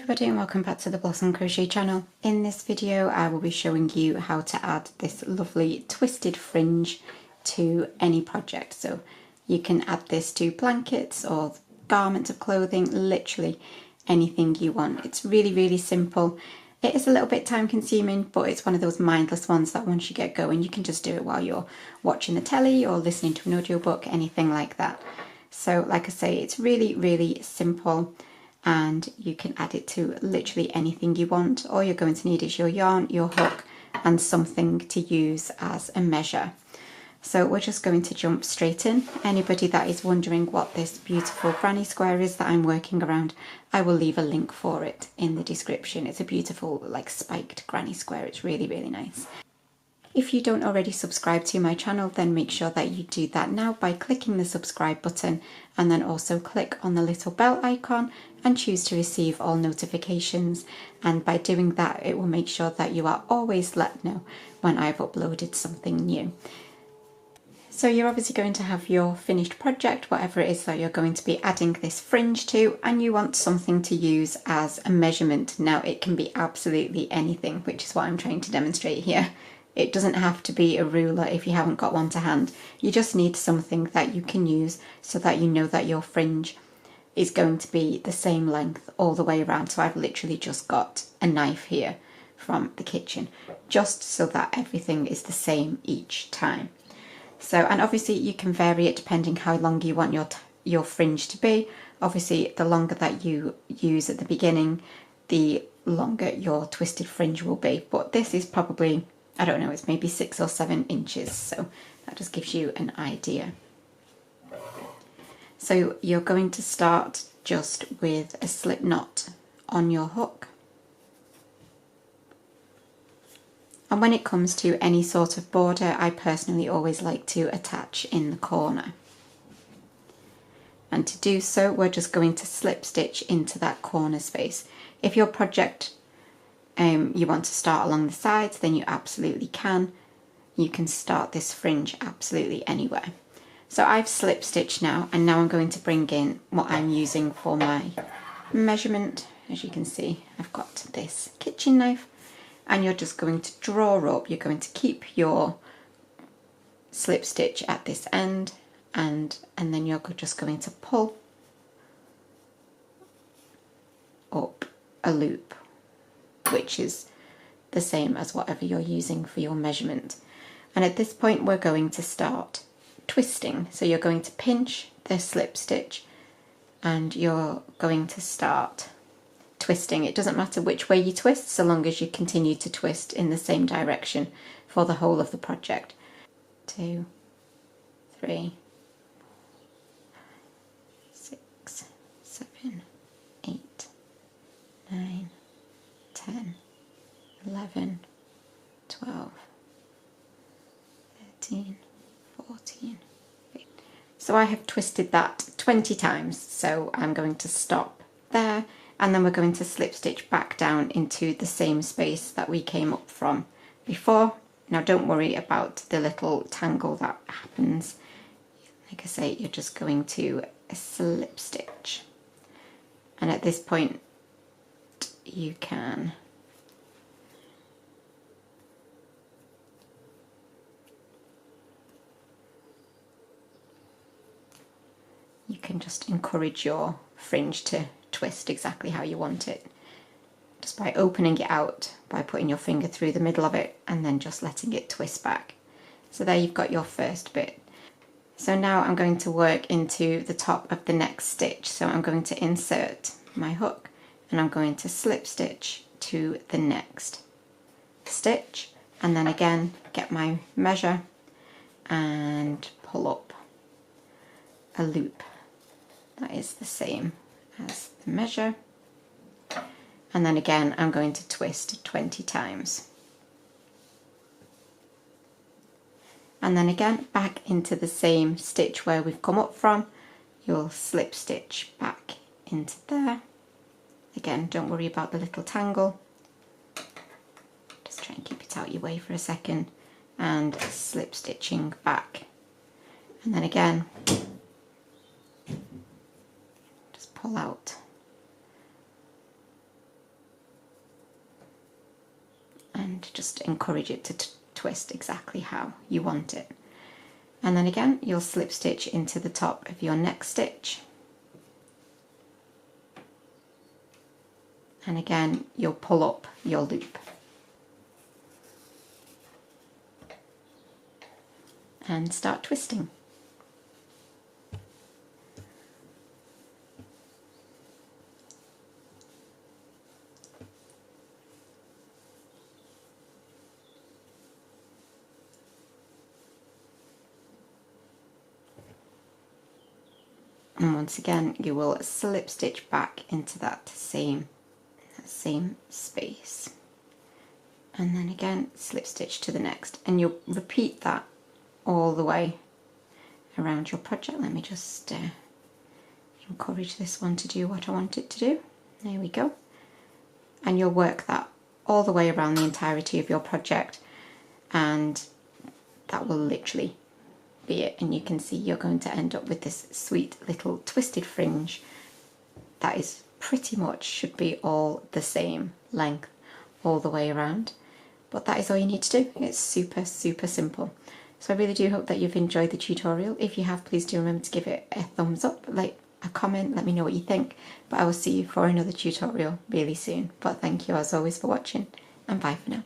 everybody and welcome back to the Blossom Crochet channel. In this video I will be showing you how to add this lovely twisted fringe to any project. So you can add this to blankets or garments of clothing, literally anything you want. It's really simple. It is a little bit time consuming, but it's one of those mindless ones that once you get going you can just do it while you're watching the telly or listening to an audiobook, anything like that. So like I say, it's really simple. And you can add it to literally anything you want. All you're going to need is your yarn, your hook, and something to use as a measure. So we're just going to jump straight in. Anybody that is wondering what this beautiful granny square is that I'm working around, I will leave a link for it in the description. It's a beautiful like spiked granny square. It's really nice. If you don't already subscribe to my channel, then make sure that you do that now by clicking the subscribe button, and then also click on the little bell icon and choose to receive all notifications. And by doing that, it will make sure that you are always let know when I've uploaded something new. So you're obviously going to have your finished project, whatever it is that you're going to be adding this fringe to, and you want something to use as a measurement. Now it can be absolutely anything, which is what I'm trying to demonstrate here. It doesn't have to be a ruler if you haven't got one to hand. You just need something that you can use so that you know that your fringe is going to be the same length all the way around. So I've literally just got a knife here from the kitchen, just so that everything is the same each time. So, and obviously you can vary it depending how long you want your fringe to be. Obviously the longer that you use at the beginning, the longer your twisted fringe will be. But this is probably, I don't know, it's maybe 6 or 7 inches, so that just gives you an idea. So you're going to start just with a slip knot on your hook. And when it comes to any sort of border, I personally always like to attach in the corner. And to do so, we're just going to slip stitch into that corner space. If your project you want to start along the sides, then you absolutely can. You can start this fringe absolutely anywhere. So I've slip stitched now, and now I'm going to bring in what I'm using for my measurement. As you can see, I've got this kitchen knife, and you're just going to draw up. You're going to keep your slip stitch at this end, and then you're just going to pull up a loop, which is the same as whatever you're using for your measurement. And at this point we're going to start twisting. So you're going to pinch the slip stitch and you're going to start twisting. It doesn't matter which way you twist, so long as you continue to twist in the same direction for the whole of the project. 2, 3, 6, 7, 8, 9, 10, 11, 12, 13, 14, 15. So I have twisted that 20 times, so I'm going to stop there, and then we're going to slip stitch back down into the same space that we came up from before. Now don't worry about the little tangle that happens. Like I say, you're just going to slip stitch, and at this point you can just encourage your fringe to twist exactly how you want it, just by opening it out, by putting your finger through the middle of it and then just letting it twist back. So there you've got your first bit. So now I'm going to work into the top of the next stitch. So I'm going to insert my hook and I'm going to slip stitch to the next stitch, and then again get my measure and pull up a loop that is the same as the measure, and then again I'm going to twist 20 times, and then again back into the same stitch where we've come up from. You'll slip stitch back into there. Again, don't worry about the little tangle, just try and keep it out your way for a second, and slip stitching back, and then again just pull out and just encourage it to twist exactly how you want it. And then again, you'll slip stitch into the top of your next stitch. And again, you'll pull up your loop. And start twisting. And once again, you will slip stitch back into that same space. And then again, slip stitch to the next. And you'll repeat that all the way around your project. Let me just encourage this one to do what I want it to do. There we go. And you'll work that all the way around the entirety of your project, and that will literally be it. And you can see you're going to end up with this sweet little twisted fringe that is pretty much should be all the same length all the way around. But that is all you need to do. It's super simple. So I really do hope that you've enjoyed the tutorial. If you have, please do remember to give it a thumbs up, like a comment, let me know what you think. But I will see you for another tutorial really soon. But thank you as always for watching, and bye for now.